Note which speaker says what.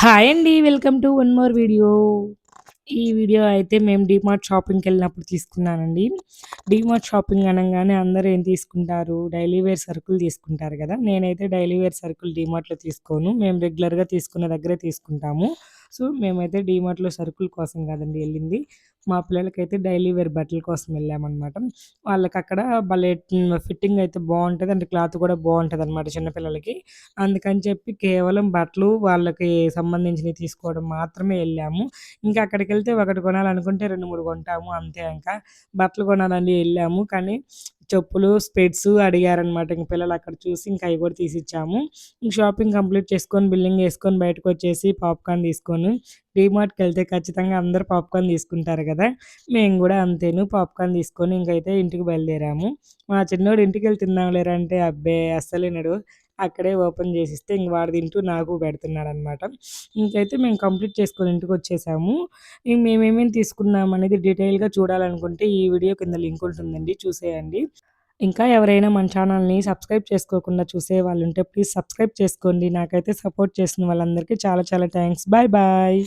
Speaker 1: Hi అండి. Welcome to one more video. ఈ video అయితే మేము డీమార్ట్ షాపింగ్‌కెళ్ళినప్పుడు తీసుకున్నానండి. డీమార్ట్ షాపింగ్ అనంగానే అందరూ ఏం తీసుకుంటారు? డైలీ వేర్ సరుకులు తీసుకుంటారు గదా! నేనైతే డైలీ వేర్ సరుకులు డీమార్ట్‌లో తీసుకోను. మేము రెగ్యులర్‌గా తీసుకునే దగ్గరే తీసుకుంటాము. సో, మేమైతే డీమార్ట్‌లో సరుకుల కోసం కాదండి ఎళ్ళింది. మా పిల్లలకైతే డైలీ వేర్ బట్టల కోసం వెళ్ళామనమాట. వాళ్ళకక్కడ భలే ఫిట్టింగ్ అయితే బావుంటది. అంటే క్లాత్ కూడా బావుంటదనమాట చిన్న పిల్లలకి. అందుకని చెప్పి కేవలం బట్టలు వాళ్ళకి సంబంధించినవి తీసుకోవడం మాత్రమే ఎళ్ళాము. ఇంకా అక్కడికెళ్తే ఒకటి కొనాలనుకుంటే 2, 3 కొంటాము అంతే ఇంకా. బట్టలు కొనాలని ఎళ్ళాము. కానీ చెప్పులు, స్పెట్స్ అడిగారనమాట. ఇంక పిల్లలక్కడ చూసి ఇంక అయి కూడా తీసిచ్చాము. ఇంక షాపింగ్ కంప్లీట్ చేసుకొని, బిల్లింగ్ యేసుకొని బయటకొచ్చేసి పాప్‌కార్న్ తీసుకొని డీమార్ట్‌కెళ్తే ఖచ్చితంగా అందరూ పాప్‌కార్న్ తీసుకుంటారు గదా! మేము గూడా అంతేను పాప్‌కార్న్ తీసుకొని ఇంకైతే ఇంటికి బయలుదేరాము. మా చిన్నోడు ఇంటికెళ్ళి తిందాం లేరా అంటే అబ్బే! అస్సలినడు. అక్కడే ఓపెన్ చేసిస్తే ఇంక వాడు తింటూ నాకు పెడుతున్నాడనమాట. ఇంకైతే మేము కంప్లీట్ చేసుకొని ఇంటికొచ్చేసాము. మేమేమేమి తీసుకున్నామనేది డీటెయిల్‌గా చూడాలనుకుంటే ఈ వీడియో కింద లింక్ ఉంటుందండి చూసేయండి. ఇంకా ఎవరైనా మన ఛానల్‌ని సబ్స్క్రైబ్ చేసుకోకుండా చూసేవాళ్ళుంటే ప్లీజ్ సబ్స్క్రైబ్ చేసుకోండి. నాకైతే సపోర్ట్ చేసిన వాళ్ళందరికీ చాలా చాలా థాంక్స్. Bye bye.